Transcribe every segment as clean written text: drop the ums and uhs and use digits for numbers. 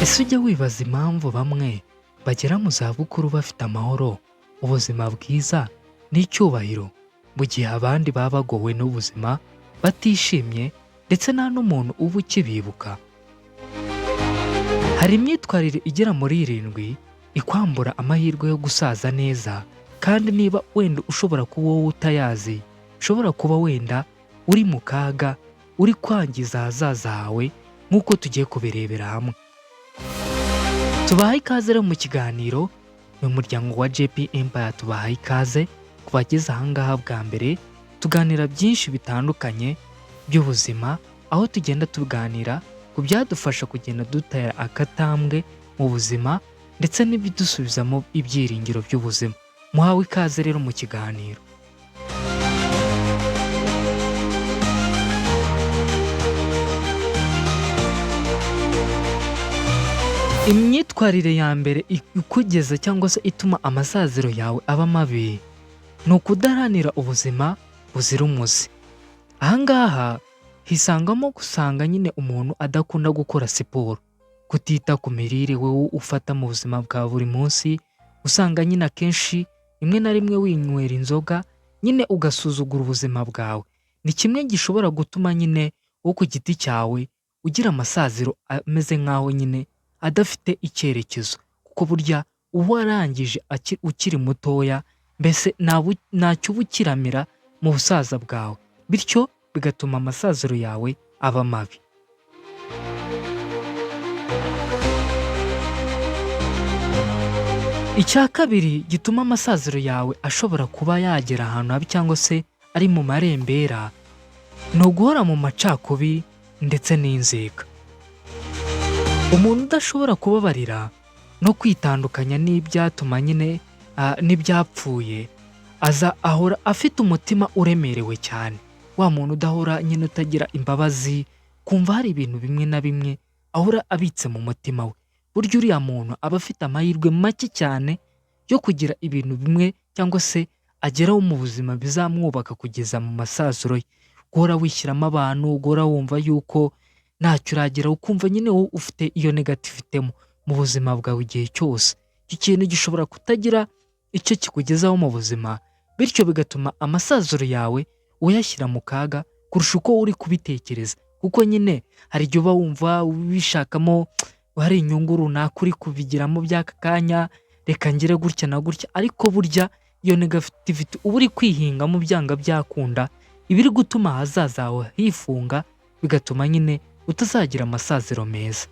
Ese ujya wibaza impamvu bamwe bagera mu zabukuru bafite amahoro, ubuzima bwiza n'icyubahiro, mu gihe abandi baba bagowe n'ubuzima batishimye ndetse nta n'umuntu uba ukibibuka? Hari imyitwarire igera muri irindwi ikwambura amahirwe yo gusaza neza, kandi niba wenda ushobora kuba wowe utayazi, ushobora kuba wenda uri mu kaga, uri kwangiza ahazaza hawe nk'uko tugiye kubirebera hamwe. Tubahaye ikaze rero mu kiganiro, mu muryango wa JP Empire tubahaye ikaze ku bageze ahangaha bwa mbere. Tuganira byinshi bitandukanye by'ubuzima, aho tugenda tuganira ku byadufasha kugenda dutera akatambwe mu buzima ndetse n'ibidusubizamo ibyiringiro by'ubuzima. Muhawe ikaze rero mu kiganiro. Imyitwarire ya mbere ikugeza cyangwa se ituma amasaziro yawe aba mabi ni ukudaharanira ubuzima buzira umuze. Ahangaha hisangamo gusanga nyine umuntu adakunda gukora siporo, kutita ku mirire wowe ufata mu buzima bwa buri munsi, usanga nyine akenshi rimwe na rimwe winywera inzoga, nyine ugasuzugura ubuzima bwawe. Ni kimwe gishobora gutuma nyine wo ku giti cyawe ugira amasaziro ameze nk'aho nyine adafite icyerekezo, kuko burya uba warangije ukiri mutoya, mbese ntacyo uba ukiramira mu busaza bwawe, bityo bigatuma amasaziro yawe aba mabi. Icya kabiri gituma amasaziro yawe ashobora kuba yagera ahantu habi cyangwa se ari mu marembera, ni uguhora mu macakubiri ndetse n'inzika. Umuntu udashobora kubabarira no kwitandukanya n'ibyatuma nyine n'ibyapfuye, aza ahora afite umutima uremerewe cyane. Wa muntu udahora nyine utagira imbabazi, kumva hari ibintu bimwe na bimwe ahora abitse mu mutima we. Burya uriya muntu aba afite amahirwe make cyane yo kugira ibintu bimwe cyangwa se ageraho mu buzima bizamwubaka kugeza mu masaziro ye. Guhora wishyiramo abantu, guhora wumva yuko ntacyo urageraho, ukumva nyine wowe ufite iyo negativite mu buzima bwawe igihe cyose. Iki kintu gishobora kutagira icyo kikugezaho mu buzima, bityo bigatuma amasaziro yawe uyashyira mu kaga kurusha uko uri kubitekereza, kuko nyine hari igihe uba wumva ubishakamo, hari inyungu runaka uri kubigiramo by'aka kanya, reka ngire gutya na gutya, ariko burya iyo negativite uba uri kwihingamo byanga byakunda, iba iri gutuma ahazaza hawe hifunga, bigatuma nyine utazagira amasaziro meza.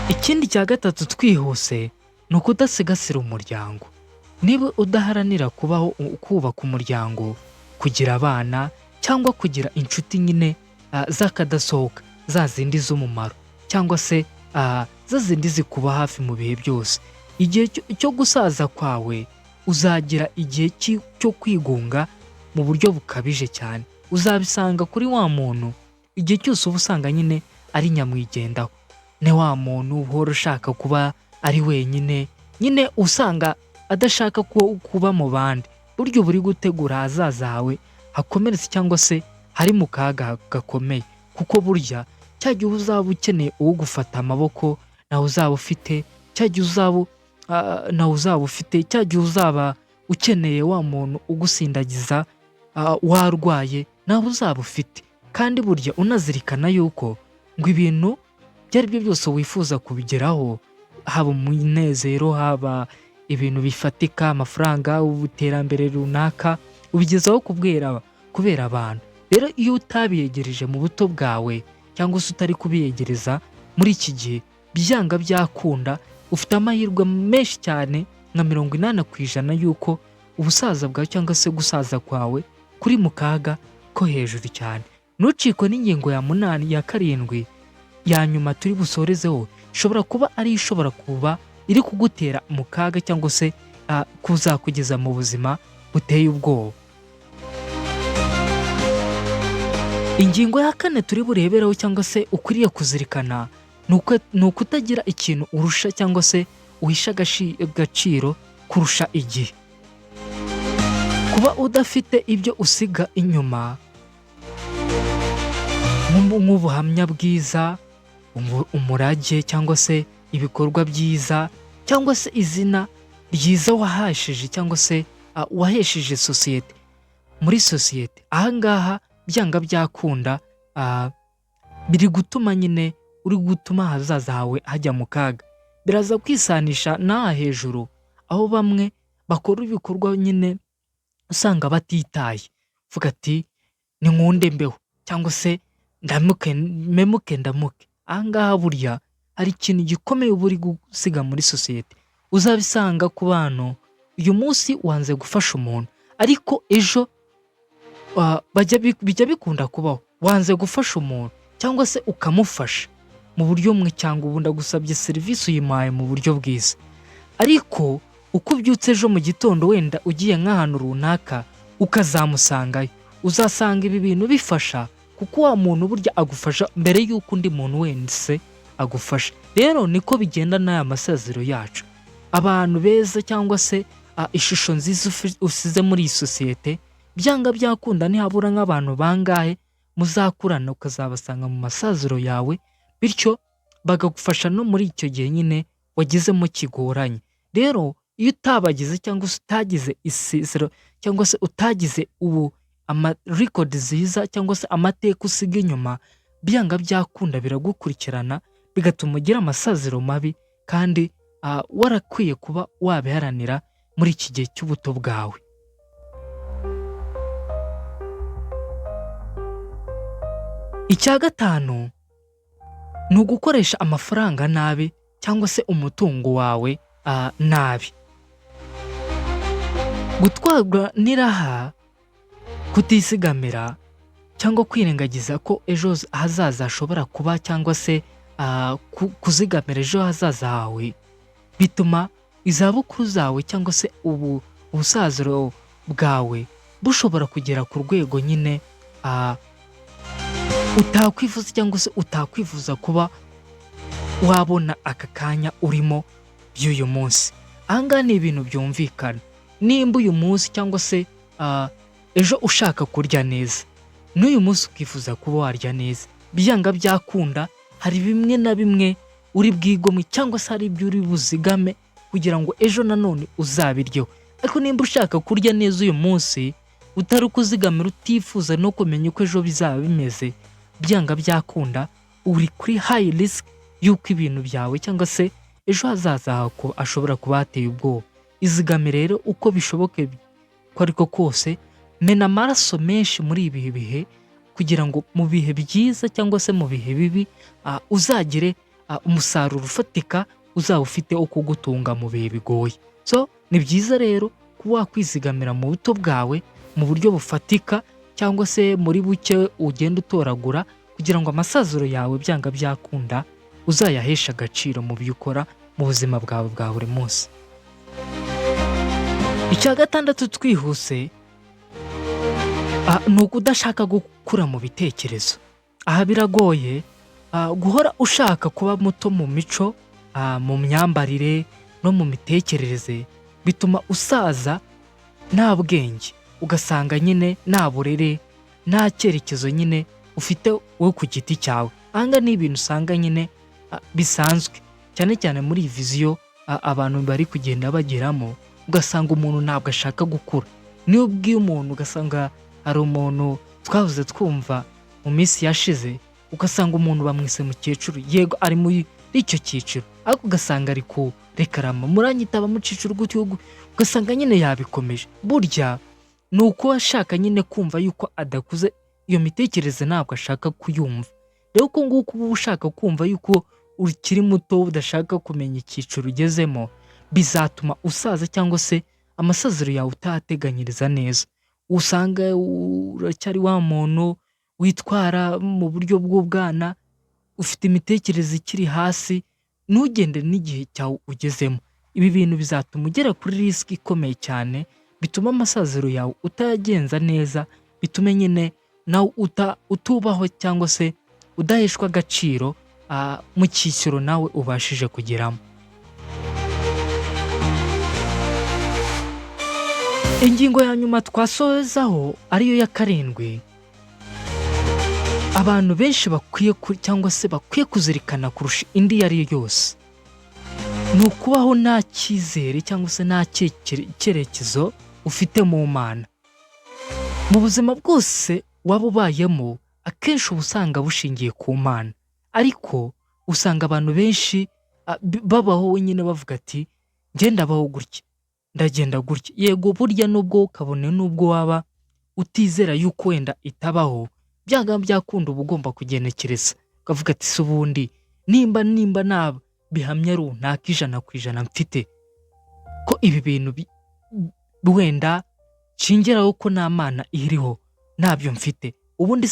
Ikindi cya gatatu twihuse ni ukudasigasira umuryango. Niba udaharanira kubaka umuryango, kugira abana cyangwa kugira inshuti nyine z'akadasohoka, za zindi z'umumaro cyangwa se za zindi zikuba hafi mu bihe byose, igihe cyo gusaza kwawe uzagira igihe cyo kwigunga mu buryo bukabije cyane. Uzabisanga kuri wa muntu igihe cyose uba usanga nyine ari nyamwigendaho, ni wa muntu uhora ushaka kuba ari wenyine, nyine usanga adashaka kuba mu bandi. Burya uba uri gutegura ahazaza hawe hakomeretse cyangwa se hari mu kaga gakomeye, kuko burya cya gihe uzaba ukeneye uwo gufata amaboko nawe uzaba ufite, cya gihe uzaba ukeneye wa muntu ugusindagiza warwaye nawe uzaba ufite. Kandi burya unazirikana yuko ngo ibintu ibyo ari byo byose wifuza kubigeraho, haba umunezero, haba ibintu bifatika, amafaranga, iterambere runaka, ubigezaho kubera abantu. Rero iyo utabiyegereje mu buto bwawe cyangwa se utari kubiyegereza muri iki gihe, byanga byakunda ufite amahirwe menshi cyane nka 80% y'uko ubusaza bwawe cyangwa se gusaza kwawe kuri mu kaga ko hejuru cyane. Ntucikwe n'ingingo ya 8 ya 7 ya nyuma turi busorezeho, ishobora kuba iri kugutera mu kaga cyangwa se kuzakugeza mu buzima buteye ubwoba. Ingingo ya 4 turi burebereho cyangwa se ukwiriye kuzirikana ni ukutagira ikintu urusha cyangwa se uhisha agaciro kurusha igihe. Kuba udafite ibyo usiga inyuma nk'ubuhamya bwiza, umurage cyangwa se ibikorwa byiza cyangwa se izina ryiza wahesheje cyangwa se wahesheje sosiyete. Muri sosiyete aha ngaha byanga byakunda, biri gutuma nyine uri gutuma ahazaza hawe hajya mu kaga. Biraza kwisanisha n'aha hejuru aho bamwe bakora ibikorwa nyine usanga batitaye, uvuga ati ninkunde mbeho cyangwa se mpemuke ndamuke. Aha ngaha burya hari ikintu gikomeye uba uri gusiga muri sosiyete. Uzabisanga ku bantu, uyu munsi wanze gufasha umuntu ariko ejo bijya bikunda kubaho, wanze gufasha umuntu cyangwa se ukamufasha mu buryo bumwe cyangwa ubundi, agusabye serivisi uyimuhaye mu buryo bwiza, ariko uko ubyutse ejo mu gitondo wenda ugiye nk'ahantu runaka ukazamusangayo, uzasanga ibi bintu bifasha kuko wa muntu burya agufasha mbere y'uko undi muntu wese agufasha. Rero niko bigenda n'aya masaziro yacu. Abantu beza cyangwa se ishusho nziza usize muri iyi sosiyete, byanga byakunda ntihabura nk'abantu bangahe muzakurana ukazabasanga mu masaziro yawe, bityo bagagufasha no muri icyo gihe nyine wagezemo kigoranye. Rero iyo utabagize cyangwa se utagize isezero cyangwa se utagize record nziza cyangwa se amateka usiga inyuma, byanga byakunda biragukurikirana bigatuma ugira amasaziro mabi kandi warakwiye kuba wabiharanira muri iki gihe cy'ubuto bwawe. Icya gatanu ni ugukoresha amafaranga nabi cyangwa se umutungo wawe nabi. Gutwarwa n'iraha, kutisigamira cyangwa kwirengagiza ko ejo hazaza hashobora kuba cyangwa se kuzigamira ejo hazaza hawe, bituma izabukuru zawe cyangwa se ubusaziro bwawe bushobora kugera ku rwego nyine utakwifuza cyangwa se utakwifuza kuba wabona aka kanya urimo by'uyu munsi. Aha ngaha ni ibintu byumvikana. Nimba uyu munsi cyangwa se ejo ushaka kurya neza, n'uyu munsi ukifuza kuba warya neza, byanga byakunda hari bimwe na bimwe uri bwigomwe cyangwa se hari ibyo uri buzigame kugira ngo ejo nanone uzabiryeho. Ariko nimba ushaka kurya neza uyu munsi utari kuzigamira, utifuza no kumenya uko ejo bizaba bimeze, byanga byakunda uri kuri high risk y'uko ibintu byawe cyangwa se ejo hazaza hawe ashobora kuba hateye ubwoba. Izigame rero uko bishoboke ko ariko kose, mena amaraso menshi muri ibi bihe kugira ngo mu bihe byiza cyangwa se mu bihe bibi uzagire umusaruro ufatika uzaba ufite wo kugutunga mu bihe bigoye. So ni byiza rero kuba wakwizigamira mu buto bwawe mu buryo bufatika cyangwa se muri buke ugenda utoragura kugira ngo amasaziro yawe byanga byakunda uzayahesha agaciro mu byo ukora mu buzima bwawe bwa buri munsi. Icya gatandatu twihuse, ni ukudashaka gukura mu bitekerezo. Aha biragoye guhora ushaka kuba muto mu mico, mu myambarire no mu mitekerereze, bituma usaza nta bwenge, ugasanga nyine nta burere, nta cyerekezo nyine ufite wowe ku giti cyawe. Aha ngaha ni ibintu usanga nyine bisanzwe cyane cyane muri iyi viziyo abantu bari kugenda bageramo, ugasanga umuntu ntabwo ashaka gukura. Niyo ubwiye umuntu ugasanga hari umuntu twahoze twumva mu minsi yashize, ugasanga umuntu bamwise mukecuru, yego ari muri icyo cyiciro, ariko ugasanga ari kurekarama muranyita abamukecuru gutyo, ugasanga nyine yabikomeje. Burya ni uko ashaka nyine kumva yuko adakuze, iyo mitekerereze ntabwo ashaka kuyumva. Rero uko nguko uba ushaka kumva yuko ukiri muto udashaka kumenya icyiciro ugezemo, bizatuma usaza cyangwa se amasaziro yawe utahateganyiriza neza. Usanga uracyari wa muntu witwara mu buryo bw'ubwana, ufite imitekerereze ikiri hasi, ntugende n'igihe cyawe ugezemo. Ibi bintu bizatuma ugera kuri risk ikomeye cyane, bituma amasaziro yawe utayagenza neza, bitume nyine nawe utubaho cyangwa se udaheshwa agaciro mu cyiciro nawe ubashije kugeramo. Ingingo ya nyuma twasozaho ariyo ya karindwi, abantu benshi bakwiye cyangwa se bakwiye kuzirikana kurusha indi iyo ari yo yose ni ukubaho nta cyizere cyangwa se nta cyerekezo ufite mu Mana. Mu buzima bwose waba ubayemo akenshi uba usanga bushingiye ku Mana, ariko usanga abantu benshi babaho nyine bavuga ati njye ndabaho gutya, ndagenda gutya. Yego burya nubwo kabone nubwo waba utizera yuko wenda itabaho, byanga byakunda uba ugomba kugenekereza ukavuga ati se ubundi nimba nta bihamya runaka 100% mfite ko ibi bintu wenda nshingiraho ko nta Mana iriho ntabyo mfite, ubundi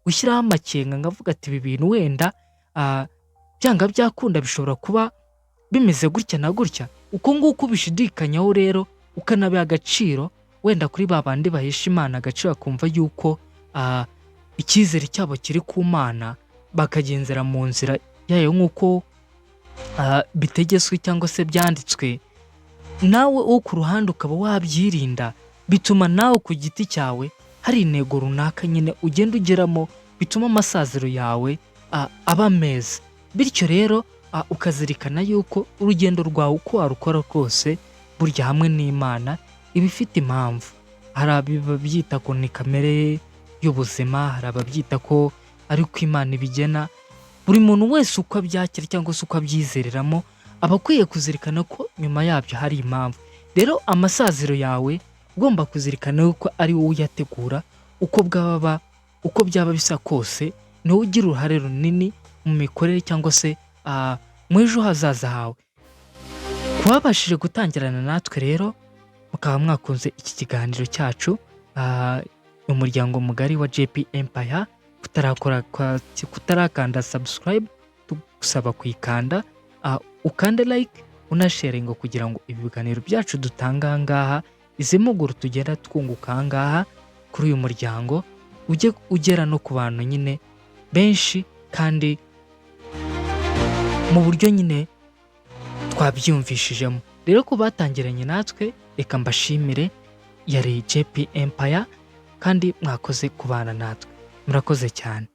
gushyiraho amakenga ngavuga ati ibi bintu wenda byanga byakunda bishobora kuba bimeze gutya na gutya. Uko nguko ubishidikanyaho rero ukanabiha agaciro wenda kuri ba bandi bahesha Imana agaciro bakumva yuko icyizere cyabo kiri ku Mana, bakagenzera mu nzira yayo nk'uko bitegetswe cyangwa se byanditswe, nawe wo ku ruhande ukaba wabyirinda, bituma nawe ku giti cyawe hari intego runaka nyine ugenda ugeramo, bituma amasaziro yawe aba meza. Bityo rero ukazirikana yuko urugendo rwawe uko warukora rwose burya hamwe n'Imana iba ifite impamvu. Hari ababyita ko ni kamere y'ubuzima, hari ababyita ko ari uko Imana ibigena. Buri muntu wese uko abyakira cyangwa se uko abyizereramo aba akwiye kuzirikana ko nyuma yabyo hari impamvu. Rero amasaziro yawe ugomba kuzirikana yuko ari wowe uyategura, uko byaba bisa kose ni wowe ugira uruhare runini mu mikorere cyangwa se mu ejo hazaza hawe. Kubabashije gutangirana natwe rero mukaba mwakunze iki kiganiro cyacu, umuryango mugari wa JP Empire, kutarakanda subscribe tugusaba kuyikanda, ukande like unasharinga kugira ngo ibi biganiro byacu dutanga aha ngaha, izi mpuguro tugenda twunguka aha ngaha kuri uyu muryango ujye ugera no ku bantu nyine benshi kandi mu buryo nyine twabyumvishijemo. Rero ko batangiranye natwe reka mbashimire. Yari JP Empire kandi mwakoze kubana natwe, murakoze cyane.